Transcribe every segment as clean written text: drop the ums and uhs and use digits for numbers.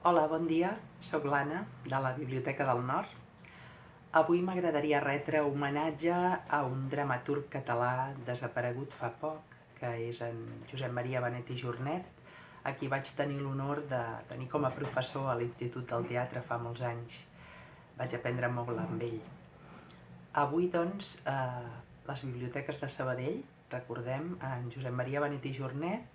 Hola, bon dia, soc l'Anna, de la Biblioteca del Nord. Avui m'agradaria retre homenatge a un dramaturg català desaparegut fa poc, que és en Josep Maria Benet i Jornet, a qui vaig tenir l'honor de tenir com a professor a l'Institut del Teatre fa molts anys. Vaig aprendre molt amb ell. Avui, doncs, a les biblioteques de Sabadell recordem en Josep Maria Benet i Jornet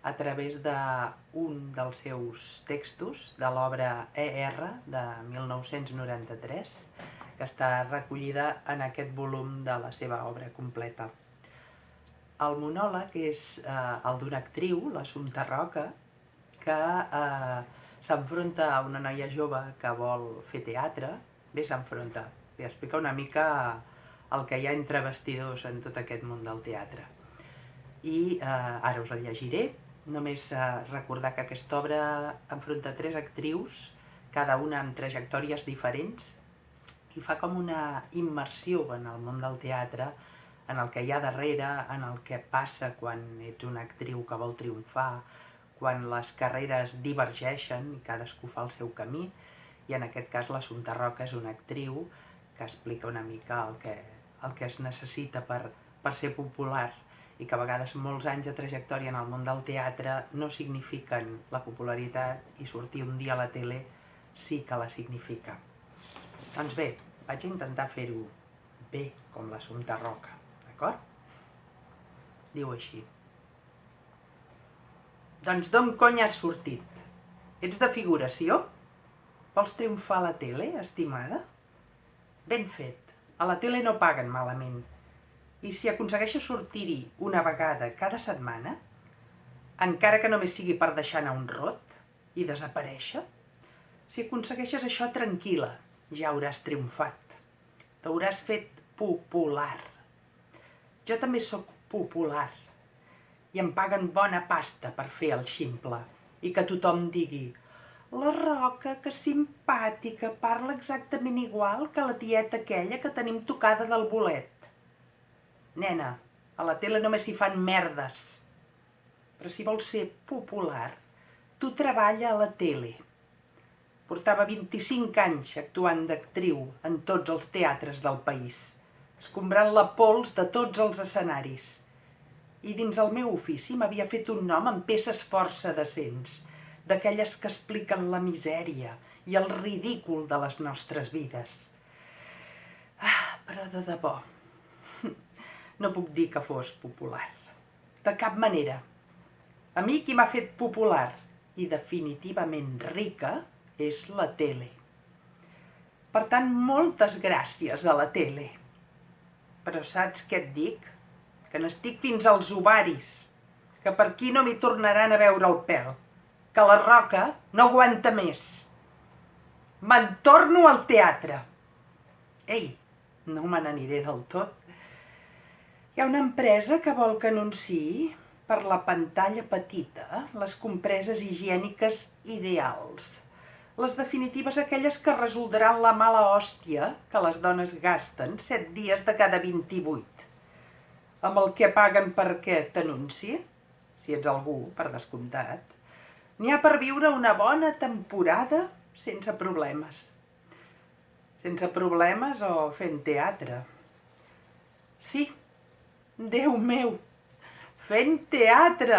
a través d'un dels seus textos de l'obra E.R. de 1993, que està recollida en aquest volum de la seva obra completa. El monòleg és el d'una actriu, l'Assumpta Roca, que s'enfronta a una noia jove que vol fer teatre. Bé, s'enfronta, li explica una mica el que hi ha entre vestidors en tot aquest món del teatre. I ara us el llegiré. Només recordar que aquesta obra enfronta 3 actrius, cada una amb trajectòries diferents, i fa com una immersió en el món del teatre, en el que hi ha darrere, en el que passa quan ets una actriu que vol triomfar, quan les carreres divergeixen i cadascú fa el seu camí, i en aquest cas l'Assumpta Roca és una actriu que explica una mica el que es necessita per ser popular, i que a vegades molts anys de trajectòria en el món del teatre no signifiquen la popularitat i sortir un dia a la tele sí que la significa. Doncs bé, vaig intentar fer-ho bé, com l'Assumpta Roca, d'acord? Diu així. Doncs d'on cony has sortit? Ets de figuració? Vols triomfar a la tele, estimada? Ben fet, a la tele no paguen malament. I si aconsegueixes sortir-hi una vegada cada setmana, encara que només sigui per deixar anar un rot i desaparèixer, si aconsegueixes això, tranquil·la, ja hauràs triomfat. T'hauràs fet popular. Jo també sóc popular i em paguen bona pasta per fer el ximple i que tothom digui «La Roca, que simpàtica, parla exactament igual que la tieta aquella que tenim tocada del bolet». Nena, a la tele només s'hi fan merdes. Però si vols ser popular, tu treballa a la tele. Portava 25 anys actuant d'actriu en tots els teatres del país, escombrant la pols de tots els escenaris. I dins el meu ofici m'havia fet un nom amb peces força decents, d'aquelles que expliquen la misèria i el ridícul de les nostres vides. Però de debò, no puc dir que fos popular. De cap manera. A mi qui m'ha fet popular i definitivament rica és la tele. Per tant, moltes gràcies a la tele. Però saps què et dic? Que n'estic fins als ovaris, que per aquí no m'hi tornaran a veure el pèl, que la Roca no aguanta més. Me'n torno al teatre. Ei, no me n'aniré del tot. Hi ha una empresa que vol que anunciï per la pantalla petita les compreses higièniques ideals. Les definitives, aquelles que resoldran la mala hòstia que les dones gasten 7 dies de cada 28. Amb el que paguen perquè t'anunci, si ets algú, per descomptat, n'hi ha per viure una bona temporada sense problemes. Sense problemes o fent teatre. Sí, Déu meu, fent teatre!